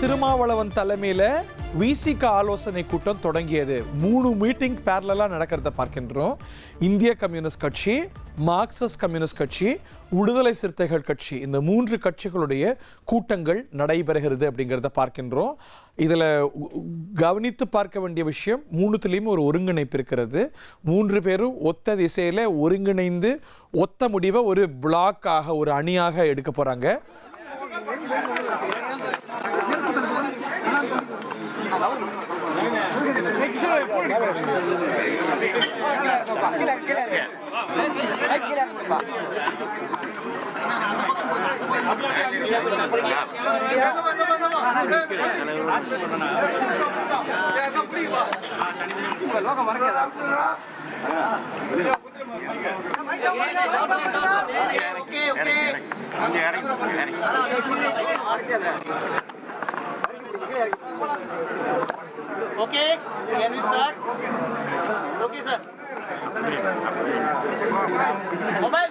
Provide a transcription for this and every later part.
திருமாவளவன் தலைமையில விசிக ஆலோசனை கூட்டம் தொடங்கியது. 3 மீட்டிங் பேரலா நடக்கிறத பார்க்கின்றோம். இந்திய கம்யூனிஸ்ட் கட்சி, மார்க்சிஸ்ட் கம்யூனிஸ்ட் கட்சி, விடுதலை சிறுத்தைகள் கட்சி, இந்த 3 கட்சிகளுடைய கூட்டங்கள் நடைபெறுகிறது அப்படிங்கிறத பார்க்கின்றோம். இதில் கவனித்து பார்க்க வேண்டிய விஷயம், 3த்துலேயும் ஒரு ஒருங்கிணைப்பு இருக்கிறது. 3 பேரும் ஒத்த திசையில் ஒருங்கிணைந்து ஒத்த முடிவை ஒரு பிளாக்காக, ஒரு அணியாக எடுக்க போகிறாங்க. Okay, can we start? Okay, sir. Mobile.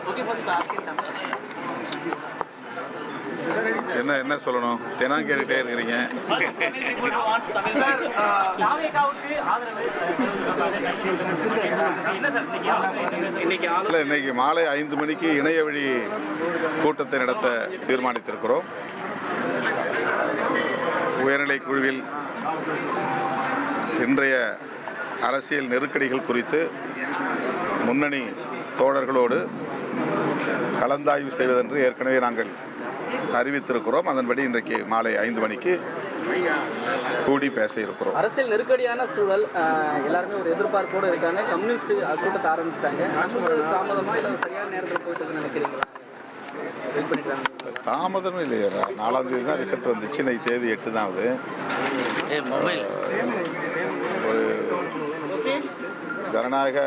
Okay, first ask it. என்ன சொல்லணும்? தினம் கேட்டுட்டே இருக்கிறீங்க. இன்னைக்கு மாலை 5 மணிக்கு இணைய வழி கூட்டத்தை நடத்த தீர்மானித்திருக்கிறோம். உயர்நிலை குழுவில் இன்றைய அரசியல் நெருக்கடிகள் குறித்து முன்னணி தோழர்களோடு கலந்தாய்வு செய்வதென்று ஏற்கனவே நாங்கள் அறிவித்திருக்கிறோம். அதன்படி இன்றைக்கு மாலை 5 மணிக்கு கூடி பேச இருக்கிறோம். அரசியல் நெருக்கடியான சூழல், எல்லாருமே ஒரு எதிர்பார்ப்போடு இருக்காங்க. கம்யூனிஸ்ட் கூட்டத்தை ஆரம்பிச்சிட்டாங்க. தாமதமா இல்லை சரியான நேரத்தில் போயிட்டு நினைக்கிறீங்களா? தாமதமே இல்லையா? 4ஆம் தேதி தான் ரிசல்ட் வந்துச்சு. இன்னைக்கு தேதி 8 தான் ஆகுது. ஒரு ஜனநாயக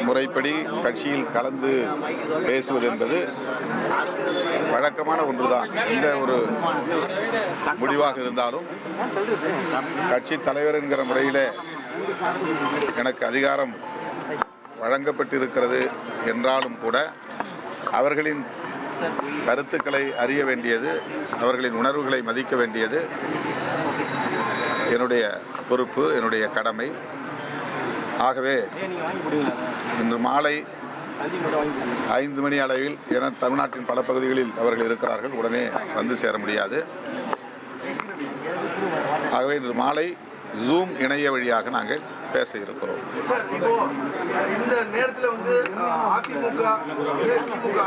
முறைப்படி கட்சியில் கலந்து பேசுவது என்பது வழக்கமான ஒன்றுதான். எந்த ஒரு முடிவாக இருந்தாலும் கட்சி தலைவர் என்கிற முறையில் எனக்கு அதிகாரம் வழங்கப்பட்டிருக்கிறது என்றாலும் கூட அவர்களின் கருத்துக்களை அறிய வேண்டியது, அவர்களின் உணர்வுகளை மதிக்க வேண்டியது என்னுடைய பொறுப்பு, என்னுடைய கடமை. ஆகவே இன்று மாலை 5 மணி அளவில், என தமிழ்நாட்டின் பல பகுதிகளில் அவர்கள் இருக்கிறார்கள், உடனே வந்து சேர முடியாது. ஆகவே இன்று மாலை ஜூம் இணைய வழியாக நாங்கள் பேச இருக்கிறோம். சார், இப்போ இந்த நேரத்தில் வந்து அதிமுக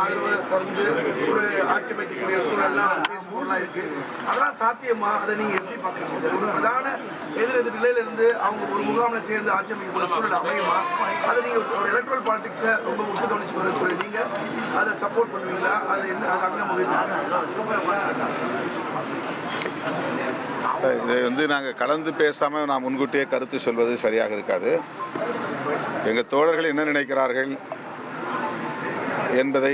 ஆதரவு வந்து ஒரு ஆட்சி அமைக்கக்கூடிய சூழல்லாம் பேசுபொருளாக இருக்கு. அதெல்லாம் சாத்தியமா? அதை நீங்க எப்படி பார்க்குறீங்க சார்? ஒரு பிரதான எதிர் நிலையில இருந்து அவங்க ஒரு முகாமில் சேர்ந்து ஆட்சி அமைக்கக்கூடிய சூழல் அமையுமா? அதை நீங்க ஒரு எலக்ட்ரல் பாலிடிக்ஸை ரொம்ப முக்கிய கவனிச்சு சொல்லி நீங்க அதை சப்போர்ட் பண்ணுவீங்களா? அது என்ன, அது அங்கே இதை வந்து நாங்கள் கலந்து பேசாமல் நான் முன்கூட்டியே கருத்து சொல்வது சரியாக இருக்காது. எங்கள் தோழர்கள் என்ன நினைக்கிறார்கள் என்பதை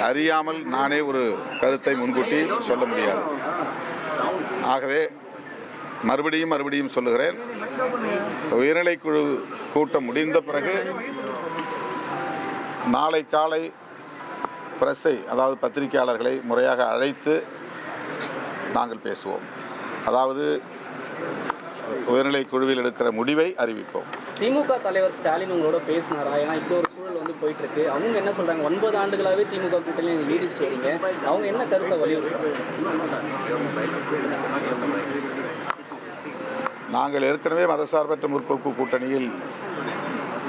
அறியாமல் நானே ஒரு கருத்தை முன்கூட்டி சொல்ல முடியாது. ஆகவே மறுபடியும் சொல்லுகிறேன், உயர்நிலைக்குழு கூட்டம் முடிந்த பிறகு நாளை காலை பிரஸை, அதாவது பத்திரிகையாளர்களை முறையாக அழைத்து நாங்கள் பேசுவோம். அதாவது உயர்நிலை குழுவில் எடுக்கிற முடிவை அறிவிப்போம். திமுக தலைவர் ஸ்டாலின் உங்களோட பேசினாரா? ஏன்னா இப்போ ஒரு சூழல் வந்து போயிட்டு இருக்கு. அவங்க என்ன சொல்றாங்க? 9 ஆண்டுகளாகவே திமுக கூட்டணி நீடிச்சுட்டு வரீங்க. அவங்க என்ன கருத்தை வலியுறுத்துறாங்க? நாங்கள் ஏற்கனவே மதசார்பற்ற முற்போக்கு கூட்டணியில்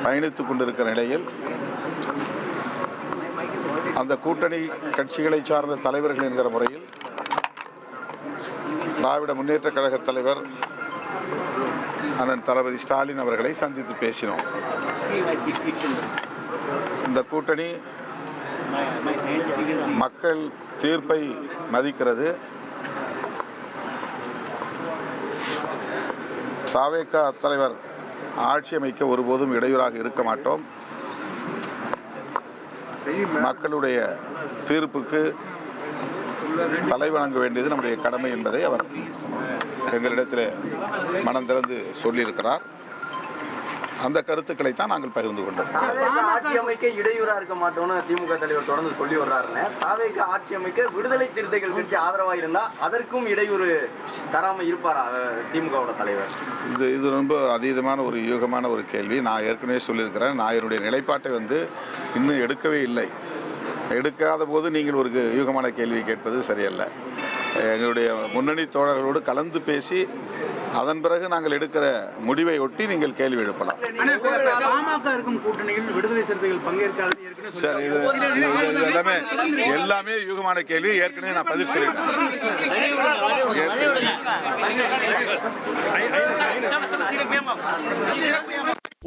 பயணித்துக் கொண்டிருக்கிற நிலையில் அந்த கூட்டணி கட்சிகளை சார்ந்த தலைவர்கள் என்கிற முறையில் திராவிட முன்னேற்ற கழக தலைவர் அண்ணன் தளபதி ஸ்டாலின் அவர்களை சந்தித்து பேசினோம். இந்த கூட்டணி மக்கள் தீர்ப்பை மதிக்கிறது. தாவேகா தலைவர் ஆட்சி அமைக்க ஒருபோதும் இடையூறாக இருக்க மாட்டோம். மக்களுடைய தீர்ப்புக்கு தலைவணங்க வேண்டியது நம்முடைய கடமை என்பதை அவர் எங்களிடத்தில் மனம் திறந்து சொல்லியிருக்கிறார். அந்த கருத்துக்களை தான் நாங்கள் பகிர்ந்து கொண்டோம். ஆட்சி அமைக்க இடையூறா இருக்க மாட்டோம்னு திமுக தலைவர் தொடர்ந்து சொல்லி வர்றாருன்னு, தாவேக்கு ஆட்சி அமைக்க விடுதலை சிறுத்தைகள் கட்சி ஆதரவா இருந்தா அதற்கும் இடையூறு தராம இருப்பாரா திமுகவோட தலைவர்? இது ரொம்ப அதீதமான ஒரு யூகமான ஒரு கேள்வி. நான் ஏற்கனவே சொல்லியிருக்கிறேன், நான் என்னுடைய நிலைப்பாட்டை இன்னும் எடுக்கவே இல்லை. எடுக்காத போது நீங்கள் ஒரு யூகமான கேள்வி கேட்பது சரியல்ல. எங்களுடைய முன்னணி தோழர்களோடு கலந்து பேசி அதன் பிறகு நாங்கள் எடுக்கிற முடிவை ஒட்டி நீங்கள் கேள்வி எழுப்பலாம். பாமக இருக்கும் கூட்டணியில் விடுதலை சிறுத்தைகள் பங்கேற்காது சார், இது எல்லாமே யூகமான கேள்வி. ஏற்கனவே நான் பதில் சொல்லிட்டேன்.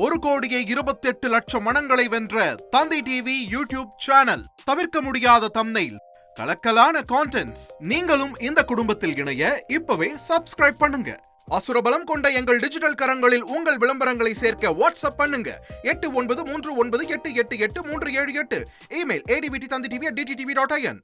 ஒரு கோடியே 28 லட்சம் மனங்களை வென்ற தந்தி டிவி யூடியூப் சேனல். தவிர்க்க முடியாத தம்ப்நெயில், கலக்கலான கான்டென்ட்ஸ். நீங்களும் இந்த குடும்பத்தில் இணைய இப்பவே சப்ஸ்கிரைப் பண்ணுங்க. அசுரபலம் கொண்ட எங்கள் டிஜிட்டல் கரங்களில் உங்கள் விளம்பரங்களை சேர்க்க வாட்ஸ்அப் பண்ணுங்க. 8939888838. Email advtthanditv@dttv.in.